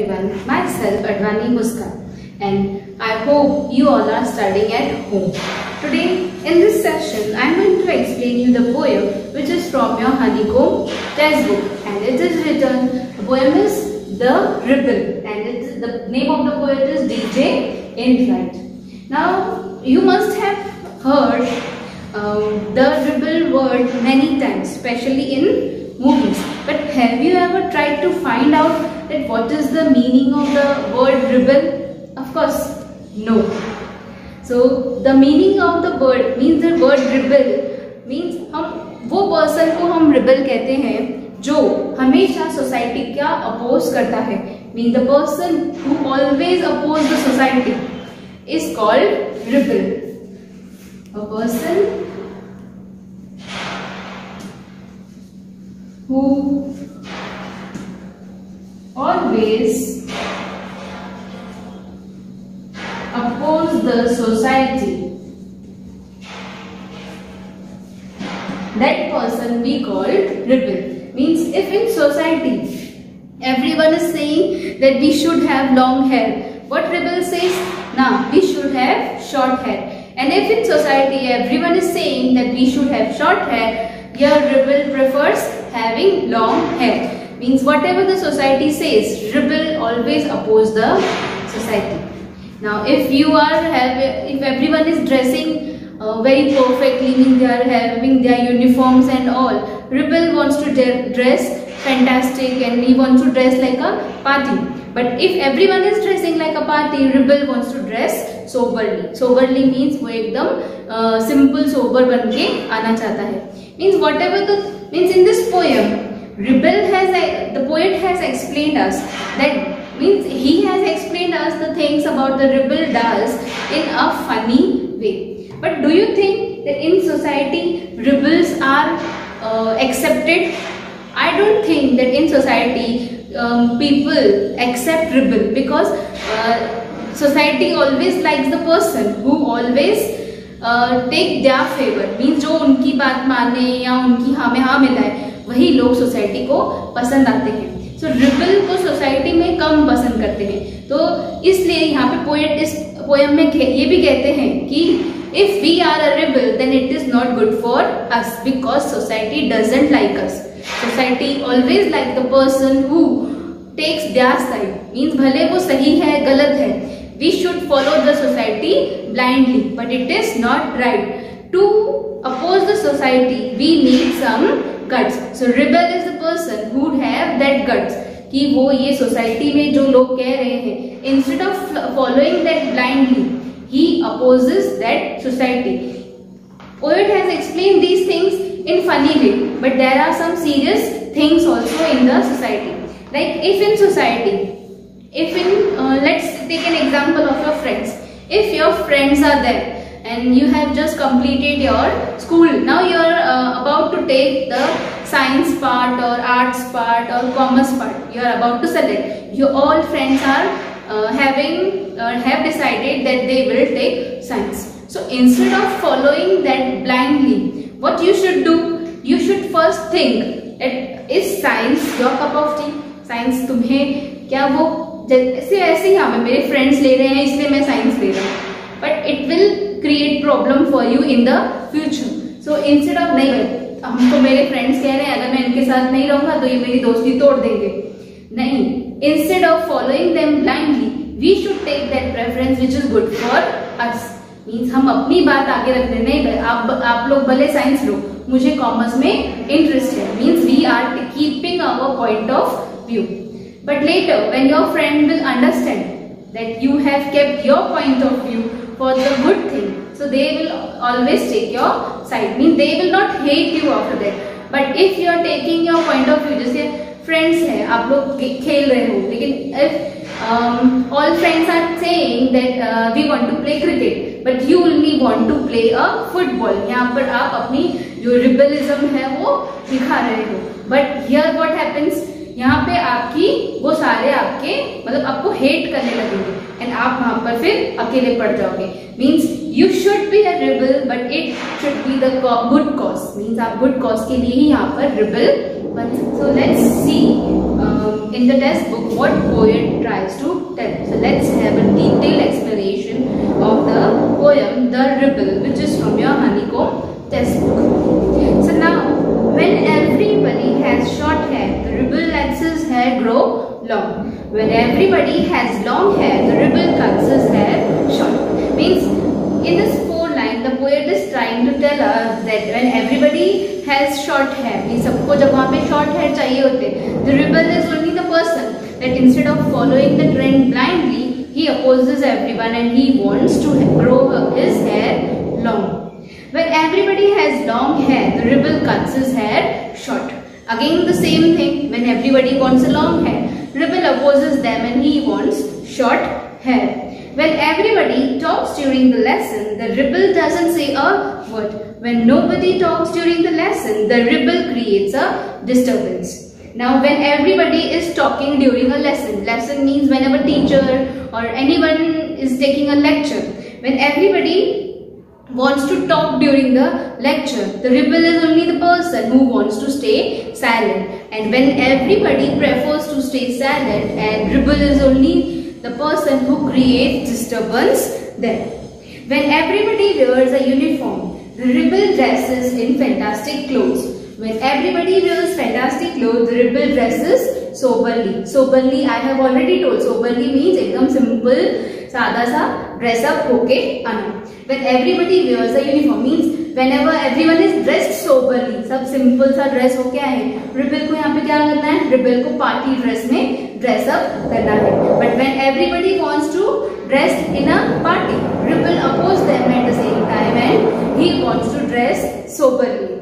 everyone, myself Advani Muskan, and I hope you all are studying at home. Today in this session I am going to explain you the poem which is from your Honeycomb textbook, and it is written, the poem is The Rebel, and the name of the poet is DJ Enright. Now you must have heard the rebel word many times, especially in movies. But have you ever tried to find out that what is the meaning of the word rebel? Of course, no. So the meaning of the word means the word rebel means हम वो person को हम rebel कहते हैं जो हमेशा society क्या oppose करता है. Means the person who always oppose the society is called rebel. A person who always oppose the society, that person we call rebel. Means if in society everyone is saying that we should have long hair, what rebel says? Nah, we should have short hair. And if in society everyone is saying that we should have short hair, your rebel prefers having long hair. Means whatever the society says, rebel always oppose the society. Now if if everyone is dressing very perfectly, means they are having their uniforms and all, rebel wants to dress fantastic and he wants to dress like a party. But if everyone is dressing like a party, rebel wants to dress soberly. Soberly means वो एकदम simple sober बन के आना चाहता है. Means whatever means in this poem, the poet has explained us that means he has explained us the things about the rebel does in a funny way. But do you think that in society rebels are accepted? I don't think that in society people accept rebel, because society always likes the person who always take their favor. Means जो उनकी बात माने या उनकी हाँ में हाँ मिलाए, वही लोग सोसाइटी को पसंद आते हैं. सो रिबल को सोसाइटी में कम पसंद करते हैं. तो इसलिए यहाँ पे पोएट इस पोएम में ये भी कहते हैं कि if we are a rebel then it is not good for us, because society doesn't like us. Society always like the person who takes their side. Means भले वो सही है गलत है, we should follow the society blindly, but it is not right. To oppose the society we need some guts. So rebel is the person who have that guts कि वो ये society में जो लोग कह रहे हैं, instead of following that blindly, he opposes that society. Poet has explained these things in funny way, but there are some serious things also in the society. Like if in society, let's take an example of your friends. If your friends are there and you have just completed your school, now you are about to take the science part or arts part or commerce part, you are about to select. Your all friends are have decided that they will take science. So instead of following that blindly, what you should do, you should first think that is science your cup of tea? Science तुम्हें क्या वो ऐसे हाँ मैं मेरे friends ले रहे हैं इसलिए मैं science ले रहा हूँ, but it will create problem for you in the future. So instead of नहीं भाई हमको मेरे friends कह रहे हैं अगर मैं इनके साथ नहीं रहूँगा तो ये मेरी दोस्ती तोड़ देंगे, नहीं. Instead of following them blindly, we should take that preference which is good for us. Means हम अपनी बात आगे रख रहे नहीं भाई आप लोग भले साइंस लो, मुझे कॉमर्स में इंटरेस्ट है. Means we are keeping our point of view. But later when your friend will understand that you have kept your point of view for the good thing, so they will always take your side. Means they will not hate you after that. But if you are taking your point of view, जैसे friends हैं आप लोग खेल रहे हो, लेकिन if all friends are saying that we want to play cricket but you only want to play a football, यहाँ पर आप अपनी जो रिबलिज्म है वो दिखा रहे हो. But here what happens, यहाँ पे आपकी वो सारे आपके मतलब आपको हेट करने लगेंगे एंड आप वहां पर फिर अकेले पड़ जाओगे. Means you should be a rebel but it should be the good cause. Means आप गुड कॉज के लिए ही यहाँ पर रिबल बन. So let's see in the test book what poet tries to tell. So let's have a detailed explanation of the poem The Rebel, which is from your Honeycomb test book. So now, when everybody has short hair, the rebel lets his hair grow long. When everybody has long hair, the rebel cuts his hair short. Means in this four line, the poet is trying to tell us that when everybody has short hair, means सबको जब वहाँ पे short hair चाहिए होते, the rebel is only the person that instead of following the trend blindly, he opposes everyone and he wants to grow his hair long. When everybody has long hair, the rebel cuts his hair short. Again the same thing, when everybody wants a long hair, rebel opposes them and he wants short hair. When everybody talks during the lesson, the rebel doesn't say a word. When nobody talks during the lesson, the rebel creates a disturbance. Now when everybody is talking during a lesson, lesson means whenever teacher or anyone is taking a lecture, when everybody wants to talk during the lecture, the rebel is only the person who wants to stay silent. And when everybody prefers to stay silent, and rebel is only the person who creates disturbance there. When everybody wears a uniform, the rebel dresses in fantastic clothes. When everybody wears fantastic clothes, the rebel dresses soberly. Soberly, I have already told, soberly means एकदम simple, सादा सा dress up होके आना. When everybody wears a uniform means whenever everyone is dressed soberly, सब simple सा dress होके आए. Rebel को यहाँ पे क्या करना है? Rebel को party dress में dress up करना है. But when everybody wants to dress in a party, rebel opposes them at the same time and he wants to dress soberly.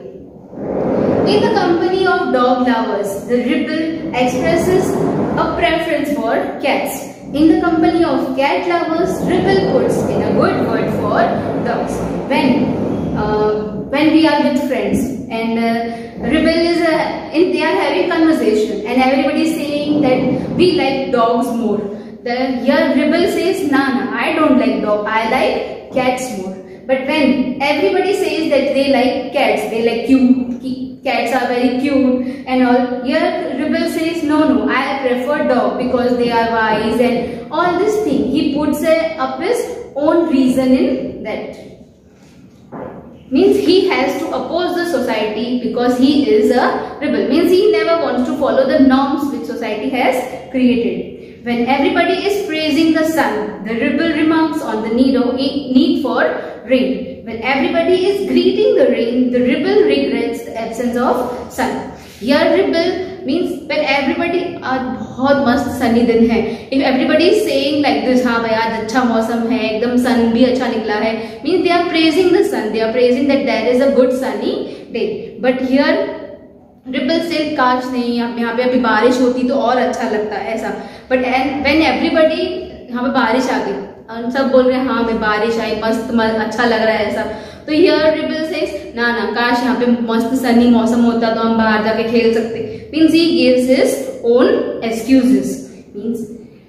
In the company of dog lovers, the rebel expresses a preference for cats. In the company of cat lovers, rebel puts in a good word for dogs. When we are with friends and rebel is they are having conversation and everybody is saying that we like dogs more. Here rebel says, nah, I don't like dog, I like cats more. But when everybody says that they like cats, they like cute, cats are very cute and all, here rebel says no, I prefer dog because they are wise and all this thing. He puts up his own reason in that. Means he has to oppose the society because he is a rebel. Means he never wants to follow the norms which society has created. When everybody is praising the sun, the rebel remarks on the need for rain. When everybody is greeting the rain, the rebel regrets the absence of sun. Here rebel means when everybody बहुत मस्त sunny दिन है. If everybody is saying like this, हाँ भाई आज अच्छा मौसम है, एकदम sun भी अच्छा निकला है, means they are praising the sun. They are praising that there is a good sunny day. But here rebel says काश नहीं, यहाँ पे अभी बारिश होती तो और अच्छा लगता है ऐसा. But when everybody यहाँ पे बारिश आ गई और सब बोल रहे हैं हाँ मैं बारिश आई मस्त अच्छा लग रहा है ऐसा, तो here rebel says ना काश यहाँ पे मस्त सनी मौसम होता तो हम बाहर जाके खेल सकते. Means he gives his own excuses. Means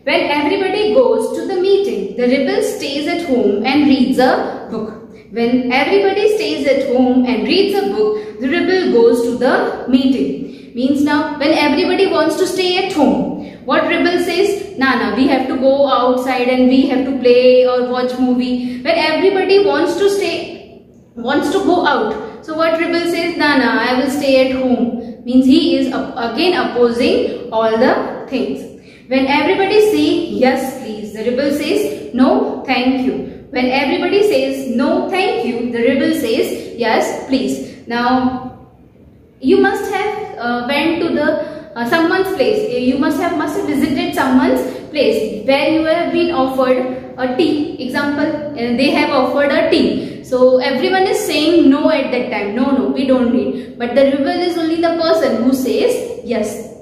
when everybody goes to the meeting, the rebel stays at home and reads a book. When everybody stays at home and reads a book, the rebel goes to the meeting. Means now when everybody wants to stay at home, what rebel says? Nah, we have to go outside and we have to play or watch movie. When everybody wants to go out, so what rebel says? Nah, I will stay at home. Means he is again opposing all the things. When everybody says yes please, the rebel says no thank you. When everybody says no thank you, the rebel says yes please. Now you must have went to the someone's place. You must have visited someone's place where you have been offered a tea. Example, they have offered a tea. So everyone is saying no at that time. No, we don't need. But the rebel is only the person who says yes.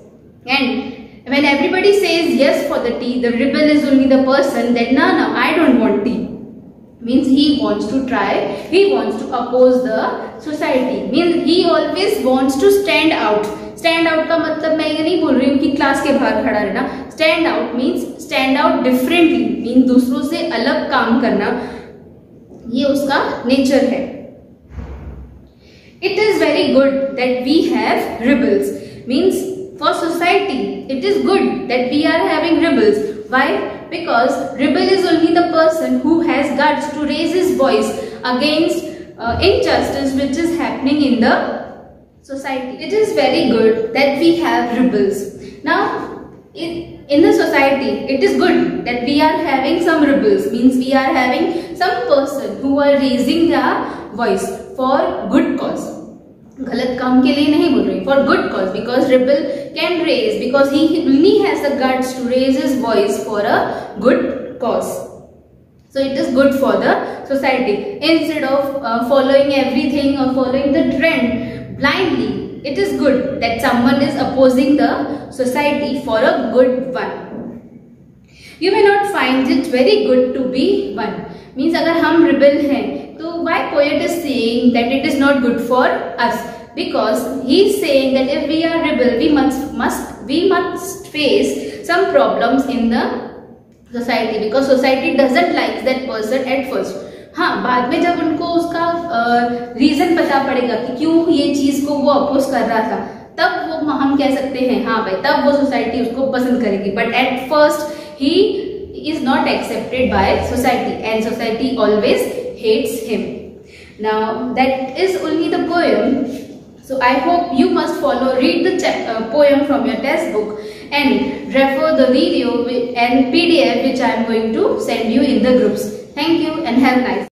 And when everybody says yes for the tea, the rebel is only the person that no, I don't want tea. Means he wants to try, he wants to oppose the society. Means he always wants to stand out. Stand out का मतलब मैं ये नहीं बोल रही हूँ कि class के बाहर खड़ा रहना. Stand out means stand out differently. Means दूसरों से अलग काम करना. ये उसका नेचर है. It is very good that we have rebels. Means for society, it is good that we are having rebels. Why? Because rebel is only the person who has guts to raise his voice against injustice which is happening in the society. It is very good that we have rebels. Now, in the society, it is good that we are having some rebels. Means we are having some person who are raising their voice for good cause. गलत काम के लिए नहीं बोल रही, for good cause, because rebel can raise, because he only has the guts to raise his voice for a good cause. So it is good for the society. Instead of following everything or following the trend blindly, it is good that someone is opposing the society for a good one. You may not find it very good to be one. Means अगर हम rebel हैं, तो why poet is saying that it is not good for us? Because he is saying that if we are rebel, we must face some problems in the society, because society doesn't like that person at first. हाँ, बाद में जब उनको उसका reason पता पड़ेगा कि क्यों ये चीज को वो अपोज कर रहा था, तब वो हम कह सकते हैं हाँ भाई, तब वो सोसाइटी उसको पसंद करेगी. But at first he is not accepted by society, and society always hates him. Now that is only the poem. So I hope you must read the poem from your textbook and refer the video and PDF which I am going to send you in the groups. Thank you and have a nice day.